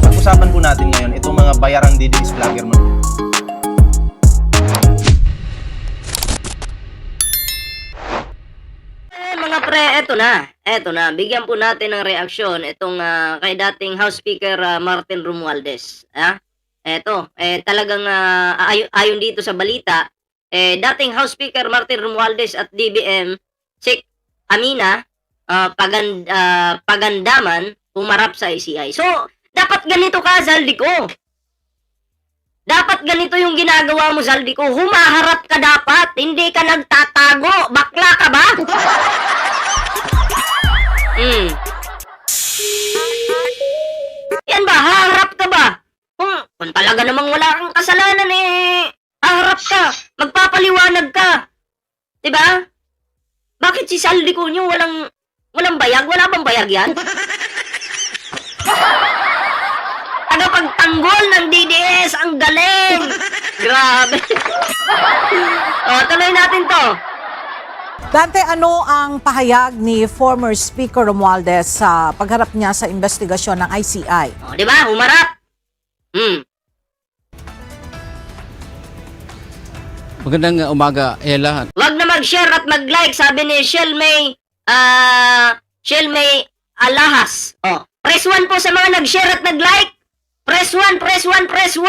Pag-usapan po natin ngayon itong mga bayarang DDS vlogger mo. Mga pre, eto na, bigyan po natin ng reaksyon itong kay dating House Speaker Martin Romualdez. Eto, talagang ayon dito sa balita, dating House Speaker Martin Romualdez at DBM Sik Amina Pagandaman umarap sa ICI. So, dapat ganito ka, Zaldico. Dapat ganito yung ginagawa mo, Zaldico. Humaharap ka dapat. Hindi ka nagtatago. Bakla ka ba? Yan ba? Haharap ka ba? Kung talaga namang wala kang kasalanan haharap ka. Magpapaliwanag ka. Diba? Bakit si Zaldico nyo walang bayag? Wala bang bayag yan? Tagapagtanggol ng DDS, ang galing! Grabe! Tuloy natin to. Dante, ano ang pahayag ni former Speaker Romualdez sa pagharap niya sa investigasyon ng ICI? Di ba? Humarap! Magandang umaga, Ella. Wag na mag-share at mag-like, sabi ni Shelmay Alahas. Press 1 po sa mga nag-share at nag-like. Press 1, press 1, press 1!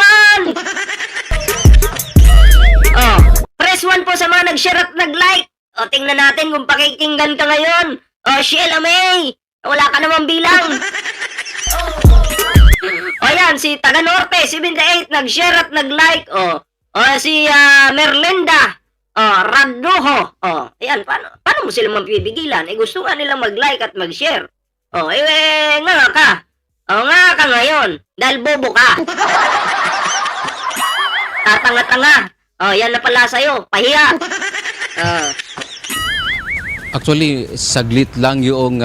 Press 1 po sa mga nag-share at nag-like. Tingnan natin kung pakikinggan ka ngayon. Sheila May, wala ka namang bilang. Yan, si Taga Norte, 78, nag-share at nag-like. Si Merlinda, Radnoho. Ayan, paano mo sila mapipigilan? Gusto nga nilang mag-like at mag-share. Nga ka. Nga ka ngayon. Dahil bobo ka. Tatanga-tanga. Yan na pala sa'yo. Pahiya. Actually, saglit lang yung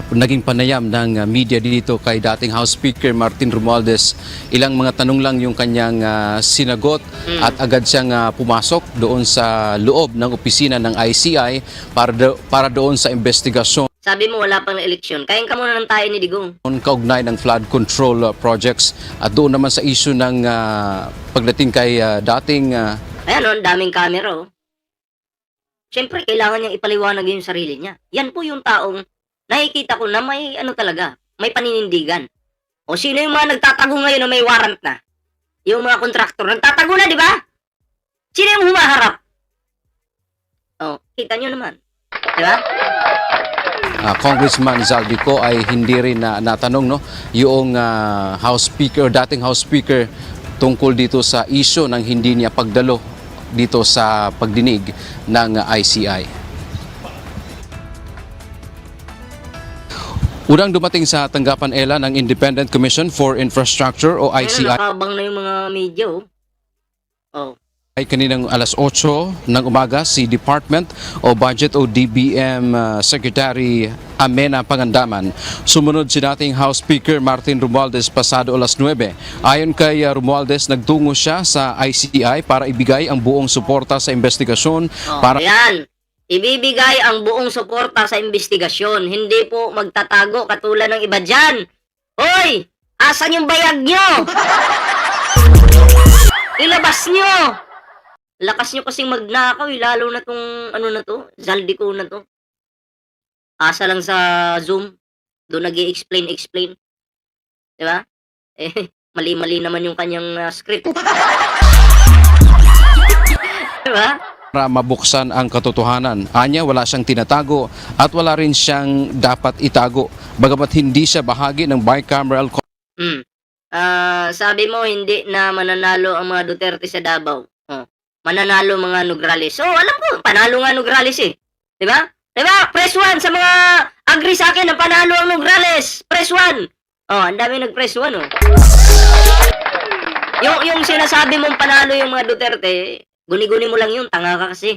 naging panayam ng media dito kay dating House Speaker Martin Romualdez. Ilang mga tanong lang yung kanyang sinagot at agad siyang pumasok doon sa loob ng opisina ng ICI para doon sa investigasyon. Sabi mo wala pang eleksyon. Kain ka muna ng tayo ni Digong. Kaugnay ng flood control projects at doon naman sa issue ng pagdating kay dating... Ayan daming camera. Siyempre, kailangan niyang ipaliwanag yung sarili niya. Yan po yung taong nakikita ko na may talaga, may paninindigan. Sino yung mga nagtatago ngayon na may warrant na? Yung mga kontraktor, nagtatago na, di ba? Sino yung humaharap? Kita niyo naman. Di ba? Congressman Zaldico ay hindi rin natanong yung dating House Speaker tungkol dito sa issue ng hindi niya pagdalo dito sa pagdinig ng ICI. Unang dumating sa tanggapan, Ella, ng Independent Commission for Infrastructure o ICI. Nakabang na yung mga media. Ay kaninang alas 8 ng umaga si Department o Budget o DBM Secretary Amena Pagandaman. Sumunod si dating House Speaker Martin Romualdez pasado alas 9. Ayon kay Romualdez, nagtungo siya sa ICI para ibigay ang buong suporta sa investigasyon. Yan, ibibigay ang buong suporta sa investigasyon. Hindi po magtatago katulad ng iba dyan. Hoy, asan yung bayag nyo? Ilabas nyo! Lakas nyo kasing magnakaw, lalo na tong Zaldico na to. Asa lang sa Zoom, doon nag-i-explain. Diba? Mali-mali naman yung kanyang script. Diba? Para mabuksan ang katotohanan. Anya, wala siyang tinatago at wala rin siyang dapat itago. Bagamat hindi siya bahagi ng bicameral. Sabi mo, hindi na mananalo ang mga Duterte sa Davao. Mananalo mga Nograles. So, alam ko, panalo nga Nograles Diba? Diba? Press 1 sa mga agree sa akin na panalo ang Nograles. Press 1. Ang dami nag-press 1, Yung sinasabi mong panalo yung mga Duterte, guni-guni mo lang yun. Tanga ka kasi.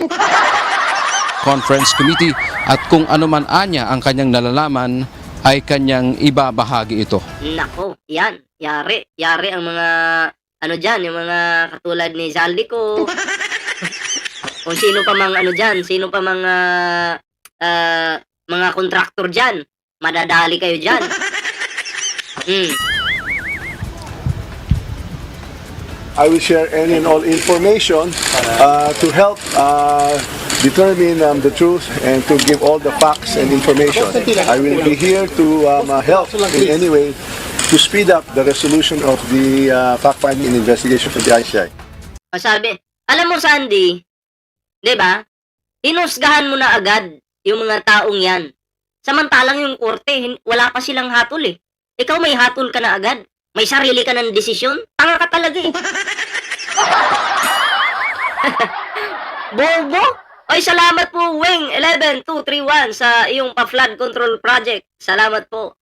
Conference Committee at kung ano man anya ang kanyang nalalaman ay kanyang ibabahagi ito. Nako, yan. Yari ang mga dyan, yung mga katulad ni Zaldico. Kung sino pa mang sino pa mang mga kontraktor dyan, madadali kayo dyan. I will share any and all information to help determine the truth and to give all the facts and information. I will be here to help in any way to speed up the resolution of the fact-finding and investigation for the ICI. Sabi, alam mo Sandy, 'di ba? Hinusgahan mo na agad yung mga taong 'yan. Samantalang yung korte, wala pa silang hatol eh. Ikaw may hatol ka na agad. May sarili ka ng desisyon. Tanga ka talaga eh. Bobo? Oy, salamat po, Wing 11231 sa iyong pa-flood control project. Salamat po.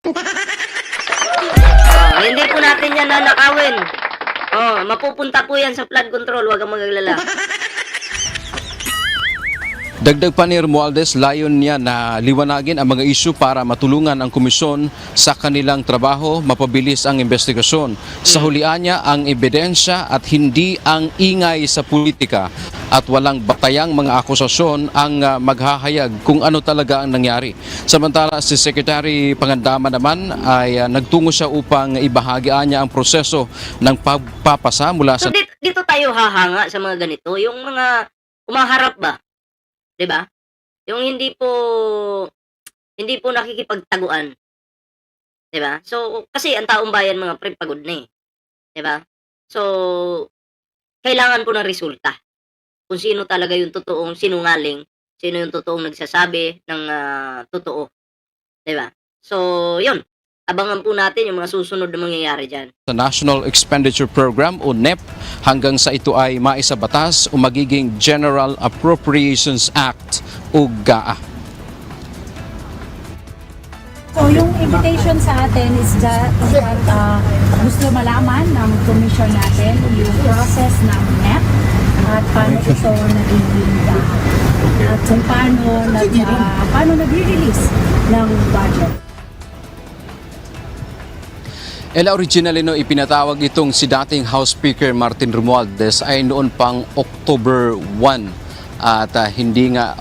Hindi po natin yan nanakawin. Mapupunta po yan sa flood control. Huwag kang mag-alala. Dagdag pa ni Romualdez, layon niya na liwanagin ang mga isyu para matulungan ang komisyon sa kanilang trabaho, mapabilis ang investigasyon. Sa hulian niya ang ebidensya at hindi ang ingay sa politika at walang batayang mga akusasyon ang maghahayag kung ano talaga ang nangyari. Samantala si Secretary Pangandaman naman ay nagtungo siya upang ibahagian niya ang proseso ng pagpapasa mula So, sa dito tayo hahanga sa mga ganito. Yung mga umaharap ba? 'Di ba? Yung hindi po nakikipagtaguan. 'Di ba? So, kasi ang taong bayan mga pre pagod na eh. 'Di ba? So, kailangan po ng resulta. Kung sino talaga yung totoong sinungaling, sino yung totoong nagsasabi ng totoo. 'Di ba? So, 'yun. Abangan po natin yung mga susunod na mangyayari diyan. sa National Expenditure Program o NEP hanggang sa ito ay maisabatas o magiging General Appropriations Act o GAA. So yung invitation sa atin is that gusto malaman ng commission natin yung process ng NEP at paano ito nagiging at kung paano nag-release ng budget. Originally no, ipinatawag itong si dating House Speaker Martin Romualdez ay noon pang October 1 at hindi nga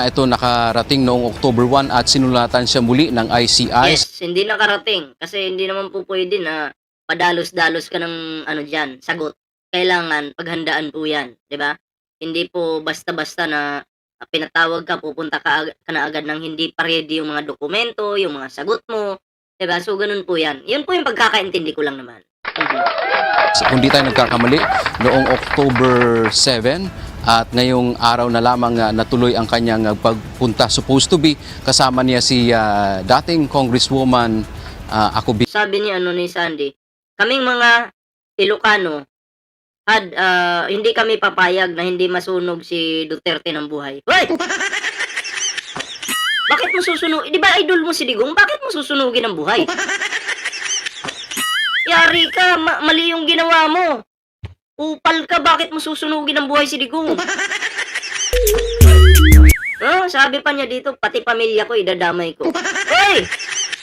ito nakarating noong October 1 at sinulatan siya muli ng ICI. Yes, hindi nakarating kasi hindi naman po pwede na padalos-dalos ka ng diyan, sagot. Kailangan paghandaan po 'yan, 'di ba? Hindi po basta-basta na pinatawag ka, pupunta ka na agad ng hindi pa ready yung mga dokumento, yung mga sagot mo. Diba? So, ganun po yan. Yun po yung pagkakaintindi ko lang naman. Kung di tayo nagkakamali, noong October 7 at ngayong araw na lamang natuloy ang kanyang pagpunta. Supposed to be, kasama niya si dating Congresswoman Acobi. Sabi ni Sandy, kaming mga Ilocano, hindi kami papayag na hindi masunog si Duterte ng buhay. Hoy! Bakit mo susunog? Di ba idol mo si Digong? Bakit mo susunugin ang buhay? Yari ka, mali yung ginawa mo. Upal ka, bakit mo susunugin ang buhay si Digong? Sabi pa niya dito, pati pamilya ko idadamay ko. Hoy!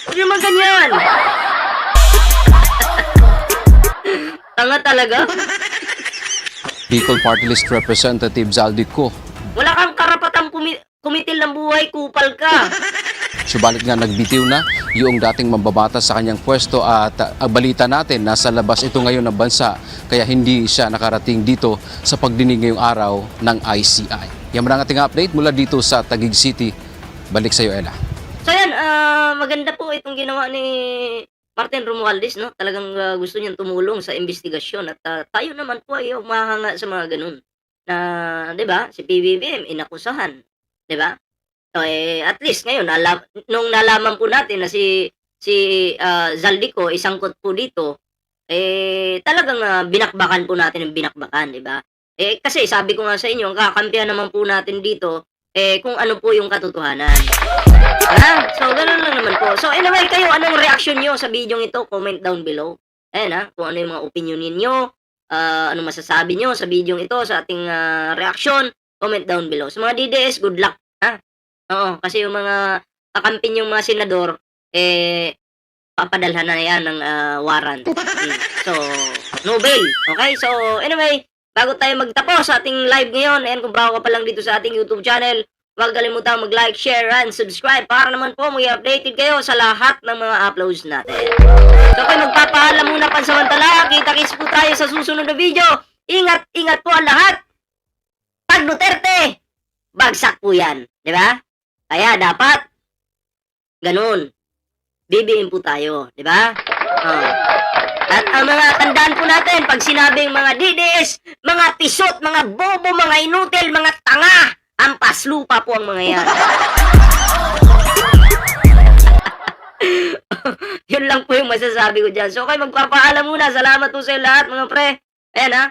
Huwag naman ganyan! Tanga talaga? Bicol Party List Representative Zaldico. Wala kang karapatang kumitil ng buhay, kupal ka. Subalit nga nagbitiw na yung dating mambabatas sa kanyang pwesto at balita natin nasa labas ito ngayon ng bansa kaya hindi siya nakarating dito sa pagdinig ngayong araw ng ICI. Yan ang ating update mula dito sa Taguig City. Balik sa iyo, Ella. So yan, maganda po itong ginawa ni Martin Romualdez, no? Talagang gusto niyang tumulong sa investigasyon at tayo naman po ay umahanga sa mga ganun. Na, 'di ba? Si PBBM inakusahan, 'di ba? So at least ngayon nung nalaman po natin na si Zaldico isangkot po dito, talagang binakbakan po natin ng binakbakan, 'di ba? Kasi sabi ko nga sa inyo, ang kakampihan naman po natin dito kung ano po yung katotohanan. So ganoon lang naman po. So anyway, kayo anong reaction niyo sa video ito? Comment down below. Ayan kung ano yung mga opinion niyo. Ano masasabi nyo sa video ito, sa ating reaction, comment down below. Sa mga DDS, good luck. Oo, kasi yung mga kakampin yung mga senador, papadalhan na yan ng warrant. So, no bail. Okay, so anyway, bago tayo magtapos sa ating live ngayon, and kung bago ka pa lang dito sa ating YouTube channel, Huwag kalimutang mag-like, share, and subscribe para naman po may updated kayo sa lahat ng mga uploads natin. So kayo magpapaalam muna pansamantala. Kita-kits po tayo sa susunod na video. Ingat po ang lahat. Pag Duterte, bagsak po yan. Di ba? Kaya dapat, ganun. Bibiin po tayo. Di ba? At ang mga tandaan po natin, pag sinabing mga DDS, mga pisot, mga bobo, mga inutil, mga tanga, ampas lupa po ang mga yan. Yun lang po yung masasabi ko dyan. So, kayo magpapaalam muna. Salamat po sa lahat, mga pre. Ayan ha.